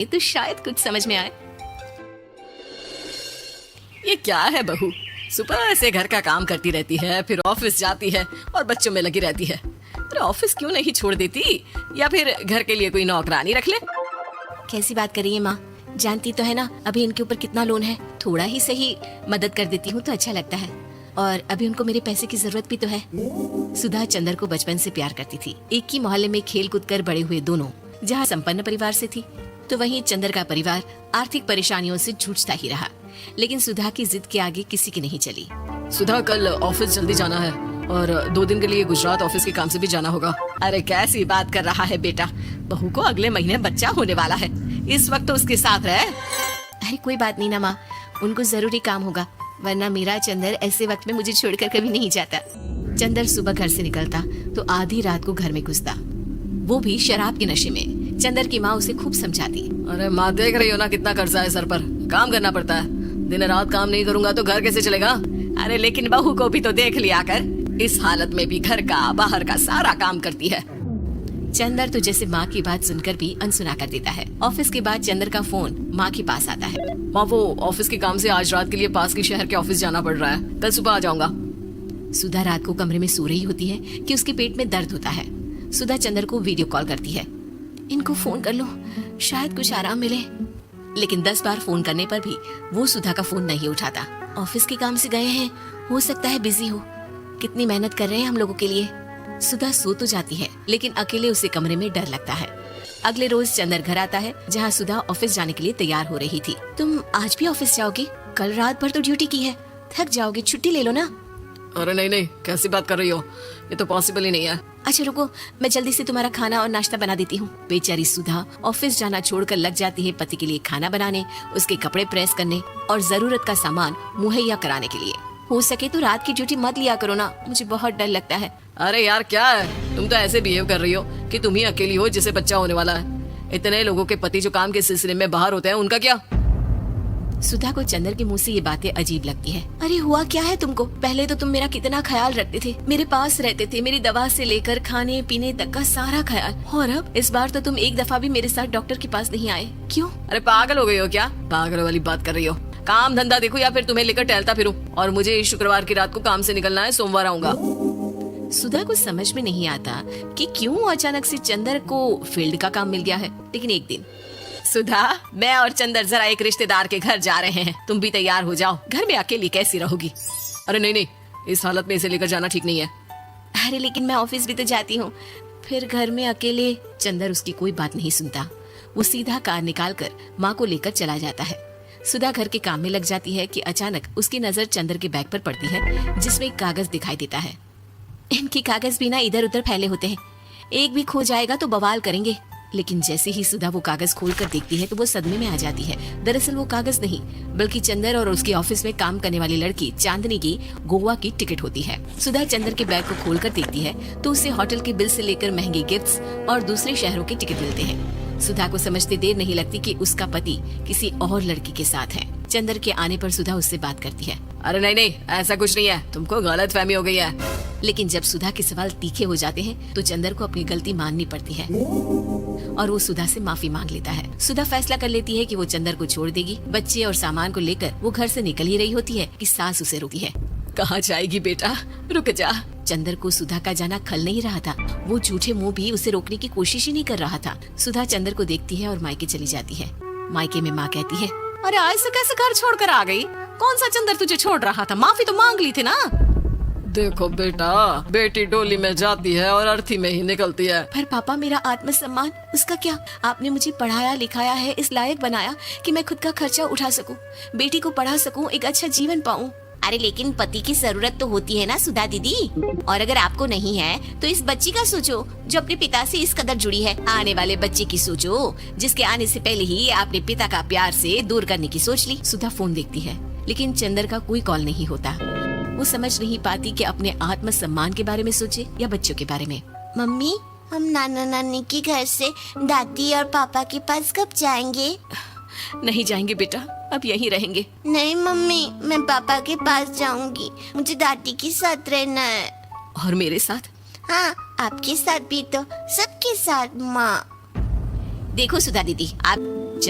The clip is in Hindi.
ये तो शायद कुछ समझ में आए। ये क्या है बहू, सुबह से घर का काम करती रहती है, फिर ऑफिस जाती है और बच्चों में लगी रहती है। अरे ऑफिस क्यों नहीं छोड़ देती, या फिर घर के लिए कोई नौकरानी रख ले। कैसी बात कर रही है माँ, जानती तो है ना अभी इनके ऊपर कितना लोन है। थोड़ा ही सही मदद कर देती हूँ तो अच्छा लगता है, और अभी उनको मेरे पैसे की जरूरत भी तो है। सुधा चंदर को बचपन से प्यार करती थी। एक ही मोहल्ले में खेल कूद कर बड़े हुए दोनों, जहाँ संपन्न परिवार से थी तो वहीं चंदर का परिवार आर्थिक परेशानियों से जूझता ही रहा। लेकिन सुधा की जिद के आगे किसी की नहीं चली। सुधा कल ऑफिस जल्दी जाना है और 2 दिन के लिए गुजरात ऑफिस के काम से भी जाना होगा। अरे कैसी बात कर रहा है बेटा, बहू को अगले महीने बच्चा होने वाला है, इस वक्त तो उसके साथ रहे। अरे कोई बात नहीं ना माँ, उनको जरूरी काम होगा, वरना मेरा चंदर ऐसे वक्त में मुझे छोड़कर कभी नहीं जाता। चंदर सुबह घर से निकलता तो आधी रात को घर में घुसता, वो भी शराब के नशे में। चंदर की माँ उसे खूब समझाती। अरे माँ देख रही हो ना कितना कर्जा है सर पर, काम करना पड़ता है, दिन रात काम नहीं करूंगा तो घर कैसे चलेगा। अरे लेकिन बहू को भी तो देख लिया कर, इस हालत में भी घर का बाहर का सारा काम करती है। चंदर तो जैसे माँ की बात सुनकर भी अनसुना कर देता है। ऑफिस के बाद चंदर का फोन माँ के पास आता है। माँ वो ऑफिस के काम से आज रात के लिए पास के शहर के ऑफिस जाना पड़ रहा है, कल सुबह आ जाऊंगा। सुधा रात को कमरे में सो रही होती है कि उसके पेट में दर्द होता है। सुधा चंदर को वीडियो कॉल करती है। इनको फोन कर लो, शायद कुछ आराम मिले। लेकिन 10 बार फोन करने पर भी वो सुधा का फोन नहीं उठाता। ऑफिस के काम से गए हैं, हो सकता है बिजी हो, कितनी मेहनत कर रहे हैं हम लोगों के लिए। सुधा सो तो जाती है, लेकिन अकेले उसे कमरे में डर लगता है। अगले रोज चंदर घर आता है, जहाँ सुधा ऑफिस जाने के लिए तैयार हो रही थी। तुम आज भी ऑफिस जाओगी? कल रात भर तो ड्यूटी की है, थक जाओगे, छुट्टी ले लो ना। अरे नहीं नहीं, कैसी बात कर रही हो, ये तो पॉसिबल ही नहीं है। अच्छा रुको, मैं जल्दी से तुम्हारा खाना और नाश्ता बना देती हूँ। बेचारी सुधा ऑफिस जाना छोड़कर लग जाती है पति के लिए खाना बनाने, उसके कपड़े प्रेस करने और जरूरत का सामान मुहैया कराने के लिए। हो सके तो रात की ड्यूटी मत लिया करो ना, मुझे बहुत डर लगता है। अरे यार क्या है, तुम तो ऐसे बिहेव कर रही हो कि तुम ही अकेली हो जिसे बच्चा होने वाला है। इतने लोगों के पति जो काम के सिलसिले में बाहर होते हैं, उनका क्या? सुधा को चंदर के मुंह से ये बातें अजीब लगती है। अरे हुआ क्या है तुमको? पहले तो तुम मेरा कितना ख्याल रखते थे, मेरे पास रहते थे, मेरी दवा से लेकर खाने पीने तक का सारा ख्याल, और अब इस बार तो तुम एक दफा भी मेरे साथ डॉक्टर के पास नहीं आए, क्यों? अरे पागल हो गई हो क्या? पागल वाली बात कर रही हो? काम धंधा देखो या फिर तुम्हें लेकर टहलता फिरूं। और मुझे शुक्रवार की रात को काम से निकलना है, सोमवार आऊंगा। सुधा को समझ में नहीं आता कि क्यों अचानक से चंदर को फील्ड का काम मिल गया है। लेकिन एक दिन, सुधा मैं और चंदर जरा एक रिश्तेदार के घर जा रहे हैं, तुम भी तैयार हो जाओ, घर में अकेली कैसी रहोगी? अरे नहीं नहीं, इस हालत में इसे लेकर जाना ठीक नहीं है। अरे लेकिन मैं ऑफिस भी तो जाती हूँ, फिर घर में अकेले। चंदर उसकी कोई बात नहीं सुनता, वो सीधा कार निकाल कर माँ को लेकर चला जाता है। सुधा घर के काम में लग जाती है कि अचानक उसकी नजर चंदर के बैग पर पड़ती है, जिसमें एक कागज दिखाई देता है। इनके कागज भी ना इधर उधर फैले होते हैं, एक भी खो जाएगा तो बवाल करेंगे। लेकिन जैसे ही सुधा वो कागज खोलकर देखती है तो वो सदमे में आ जाती है। दरअसल वो कागज नहीं, बल्कि चंदर और उसके ऑफिस में काम करने वाली लड़की चांदनी की गोवा की टिकट होती है। सुधा चंदर के बैग को खोलकर देखती है तो उसे होटल के बिल से लेकर महंगे गिफ्ट्स और दूसरे शहरों के टिकट मिलते हैं। सुधा को समझते देर नहीं लगती कि उसका पति किसी और लड़की के साथ है। चंदर के आने पर सुधा उससे बात करती है। अरे नहीं नहीं, ऐसा कुछ नहीं है, तुमको गलतफहमी हो गई है। लेकिन जब सुधा के सवाल तीखे हो जाते हैं तो चंदर को अपनी गलती माननी पड़ती है और वो सुधा से माफी मांग लेता है। सुधा फैसला कर लेती है कि वो चंदर को छोड़ देगी। बच्चे और सामान को लेकर वो घर से निकल ही रही होती है कि सास उसे रोकती है। कहाँ जाएगी बेटा, रुक जा। चंदर को सुधा का जाना खल नहीं रहा था, वो झूठे मुंह भी उसे रोकने की कोशिश ही नहीं कर रहा था। सुधा चंदर को देखती है और मायके चली जाती है। मायके में माँ कहती है, अरे आज से कैसे घर छोड़कर आ गई? कौन सा चंदर तुझे छोड़ रहा था? माफी तो मांग ली थी ना। देखो बेटा, बेटी डोली में जाती है और अर्थी में ही निकलती है। पर पापा मेरा आत्मसम्मान, उसका क्या? आपने मुझे पढ़ाया लिखाया है, इस लायक बनाया कि मैं खुद का खर्चा उठा सकूं, बेटी को पढ़ा सकूं, एक अच्छा जीवन पाऊं। अरे लेकिन पति की जरूरत तो होती है ना सुधा दीदी, और अगर आपको नहीं है तो इस बच्ची का सोचो जो अपने पिता से इस कदर जुड़ी है। आने वाले बच्चे की सोचो जिसके आने से पहले ही आपने पिता का प्यार से दूर करने की सोच ली। सुधा फोन देखती है, लेकिन चंदर का कोई कॉल नहीं होता। वो समझ नहीं पाती कि अपने आत्मसम्मान के बारे में सोचे या बच्चों के बारे में। मम्मी, हम नाना नानी के घर से दादी और पापा के पास कब जाएंगे? नहीं जाएंगे बेटा, अब यहीं रहेंगे। नहीं मम्मी, मैं पापा के पास जाऊंगी, मुझे दादी के साथ रहना है। और मेरे साथ? हाँ, आपके साथ भी तो, सबके साथ माँ। देखो सुधा दीदी, आप